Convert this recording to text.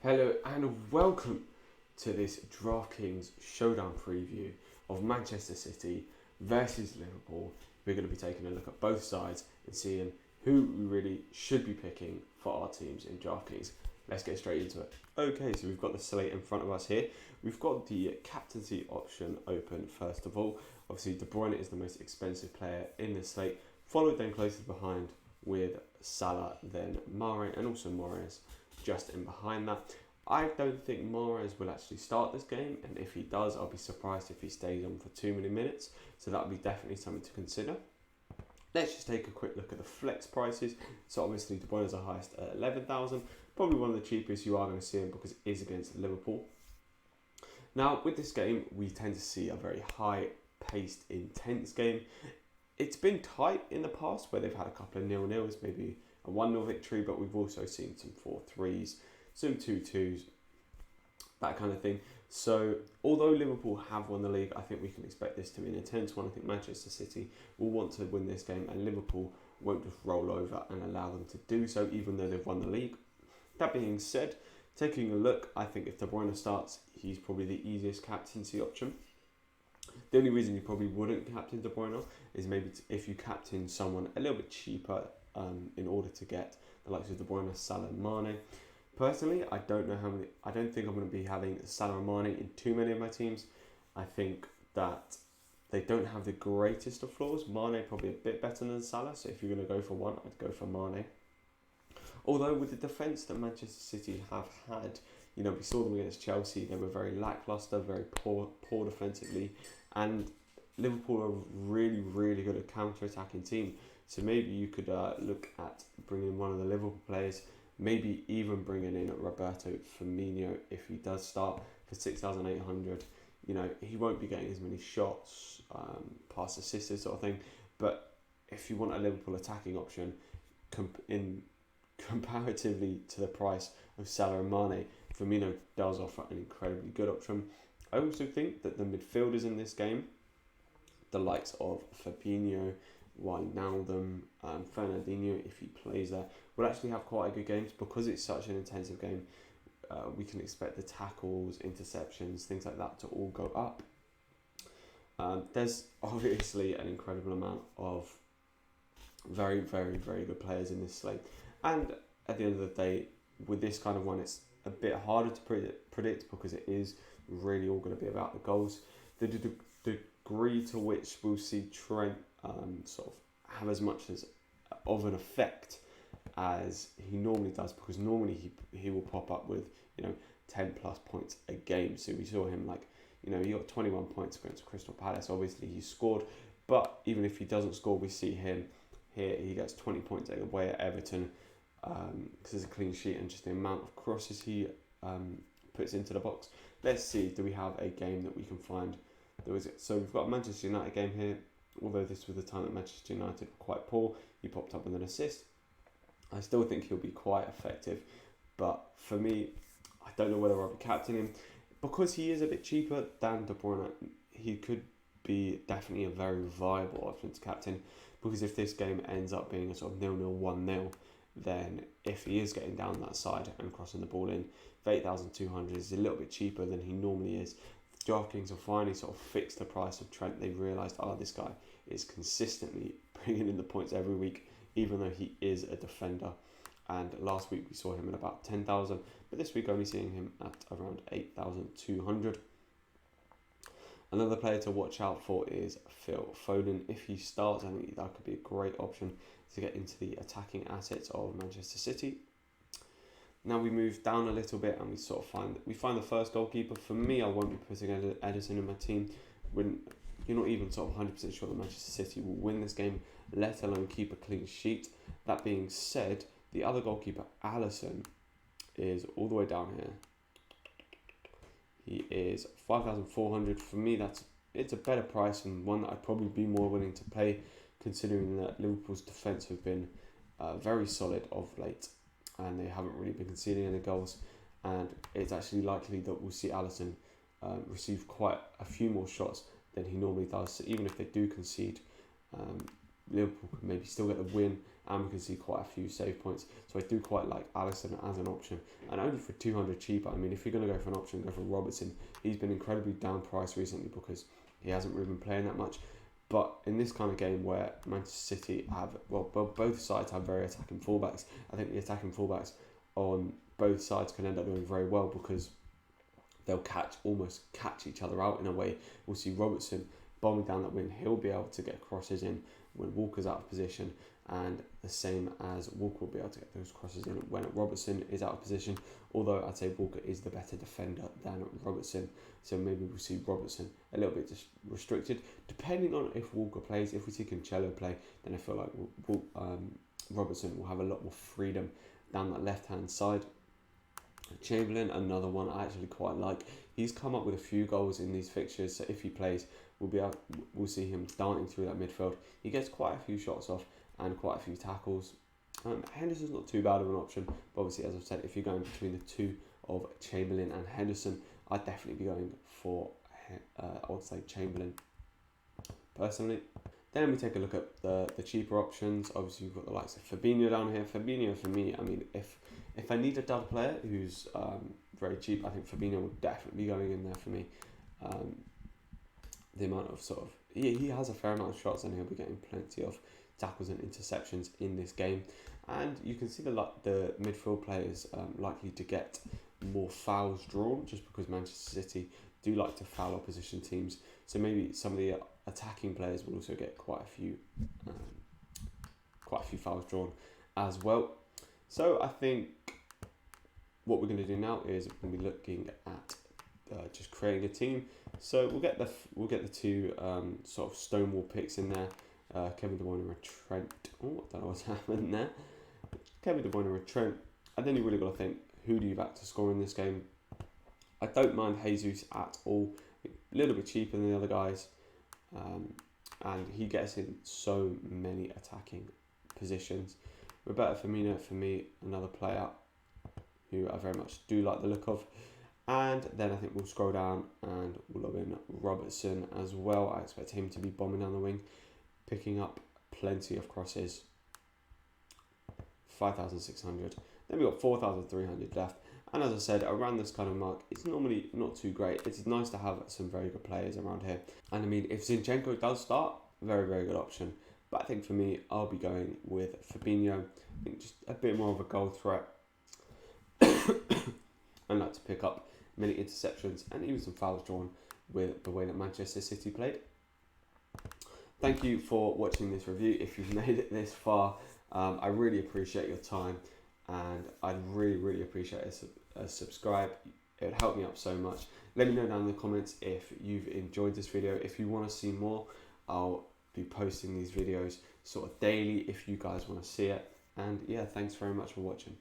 Hello and welcome to this DraftKings Showdown preview of Manchester City versus Liverpool. We're going to be taking a look at both sides and seeing who we really should be picking for our teams in DraftKings. Let's get straight into it. Okay, so we've got the slate in front of us here. We've got the captaincy option open first of all. Obviously, De Bruyne is the most expensive player in the slate, followed then closely behind with Salah, then Mane, and also Morris just in behind that. I don't think Mahrez will actually start this game, and if he does, I'll be surprised if he stays on for too many minutes, so that would be definitely something to consider. Let's just take a quick look at the flex prices. So obviously De Bruyne is the highest at 11,000, probably one of the cheapest you are going to see him because it is against Liverpool. Now with this game, we tend to see a very high-paced, intense game. It's been tight in the past where they've had a couple of 0-0s, maybe a 1-0 victory, but we've also seen some 4-3s, some 2-2s, that kind of thing. So although Liverpool have won the league, I think we can expect this to be an intense one. I think Manchester City will want to win this game, and Liverpool won't just roll over and allow them to do so, even though they've won the league. That being said, taking a look, I think if De Bruyne starts, he's probably the easiest captaincy option. The only reason you probably wouldn't captain De Bruyne is maybe if you captain someone a little bit cheaper in order to get the likes of De Bruyne, Salah, and Mane. Personally, I don't think I'm going to be having Salah and Mane in too many of my teams. I think that they don't have the greatest of flaws. Mane probably a bit better than Salah, so if you're going to go for one, I'd go for Mane. Although with the defence that Manchester City have had, we saw them against Chelsea. They were very lacklustre, very poor defensively, and Liverpool are really, really good at counter-attacking team. So maybe you could look at bringing one of the Liverpool players, maybe even bringing in Roberto Firmino if he does start for 6,800. He won't be getting as many shots, pass assists, sort of thing. But if you want a Liverpool attacking option, comparatively to the price of Salah and Mane, Firmino does offer an incredibly good option. I also think that the midfielders in this game, the likes of Fabinho, Wijnaldum, Fernandinho, if he plays there, will actually have quite a good games because it's such an intensive game. We can expect the tackles, interceptions, things like that to all go up. There's obviously an incredible amount of very, very, very good players in this slate. And at the end of the day, with this kind of one, it's a bit harder to predict because it is really all going to be about the goals. The degree to which we'll see Trent sort of have as much of an effect as he normally does, because normally he will pop up with 10 plus points a game. So we saw him he got 21 points against Crystal Palace. Obviously he scored, but even if he doesn't score, we see him here. He gets 20 points away at Everton because it's a clean sheet and just the amount of crosses he puts into the box. Let's see, do we have a game that we can find? So we've got a Manchester United game here. Although this was the time that Manchester United were quite poor, he popped up with an assist. I still think he'll be quite effective, but for me, I don't know whether I'll be captaining him. Because he is a bit cheaper than De Bruyne, he could be definitely a very viable option to captain, because if this game ends up being a sort of 0-0, 1-0, then if he is getting down that side and crossing the ball in, for 8,200 is a little bit cheaper than he normally is. DraftKings have finally sort of fixed the price of Trent. They've realised, this guy is consistently bringing in the points every week, even though he is a defender. And last week we saw him at about 10,000, but this week only seeing him at around 8,200. Another player to watch out for is Phil Foden. If he starts, I think that could be a great option to get into the attacking assets of Manchester City. Now we move down a little bit and we find the first goalkeeper. For me, I won't be putting Ederson in my team when you're not even sort of 100% sure that Manchester City will win this game, let alone keep a clean sheet. That being said, the other goalkeeper, Alisson, is all the way down here. He is 5,400. For me, it's a better price and one that I'd probably be more willing to pay, considering that Liverpool's defence have been very solid of late, and they haven't really been conceding any goals. And it's actually likely that we'll see Alisson receive quite a few more shots than he normally does. So even if they do concede, Liverpool can maybe still get the win and we can see quite a few save points. So I do quite like Alisson as an option, and only for 200 cheaper. I mean, if you're going to go for an option, go for Robertson. He's been incredibly down priced recently because he hasn't really been playing that much. But in this kind of game where Manchester City have, well, both sides have very attacking fullbacks, I think the attacking fullbacks on both sides can end up doing very well because they'll almost catch each other out in a way. We'll see Robertson bombing down that wing. He'll be able to get crosses in when Walker's out of position, and the same as Walker will be able to get those crosses in when Robertson is out of position. Although I'd say Walker is the better defender than Robertson, so maybe we'll see Robertson a little bit restricted. Depending on if Walker plays, if we see Cancelo play, then I feel like Robertson will have a lot more freedom down that left-hand side. Chamberlain, another one I actually quite like. He's come up with a few goals in these fixtures, so if he plays, we'll see him darting through that midfield. He gets quite a few shots off and quite a few tackles. Henderson's not too bad of an option, but obviously, as I've said, if you're going between the two of Chamberlain and Henderson, I'd definitely be going for I would say Chamberlain personally. Then we take a look at the cheaper options. Obviously, you've got the likes of Fabinho down here. Fabinho, for me, I mean, if I need a dud player who's very cheap, I think Fabinho would definitely be going in there for me. The amount of he has a fair amount of shots, and he'll be getting plenty of tackles and interceptions in this game. And you can see the midfield players likely to get more fouls drawn, just because Manchester City do like to foul opposition teams. So maybe some of the attacking players will also get quite a few fouls drawn as well. So I think what we're going to do now is we're going to be looking at just creating a team. So we'll get the two sort of Stonewall picks in there. Kevin De Bruyne and Trent. Oh, I don't know what's happened there. Kevin De Bruyne and Trent. And then you really got to think, who do you back to score in this game? I don't mind Jesus at all. A little bit cheaper than the other guys. And he gets in so many attacking positions. Roberto Firmino, for me, another player who I very much do like the look of. And then I think we'll scroll down and we'll lob in Robertson as well. I expect him to be bombing down the wing, picking up plenty of crosses. 5,600. Then we've got 4,300 left. And as I said, around this kind of mark, it's normally not too great. It's nice to have some very good players around here. And I mean, if Zinchenko does start, very, very good option. But I think for me, I'll be going with Fabinho. I think just a bit more of a goal threat. And like to pick up many interceptions and even some fouls drawn with the way that Manchester City played. Thank you for watching this review. If you've made it this far, I really appreciate your time, and I'd really, really appreciate a subscribe. It would help me out so much. Let me know down in the comments if you've enjoyed this video. If you want to see more, I'll be posting these videos sort of daily if you guys want to see it. And yeah, thanks very much for watching.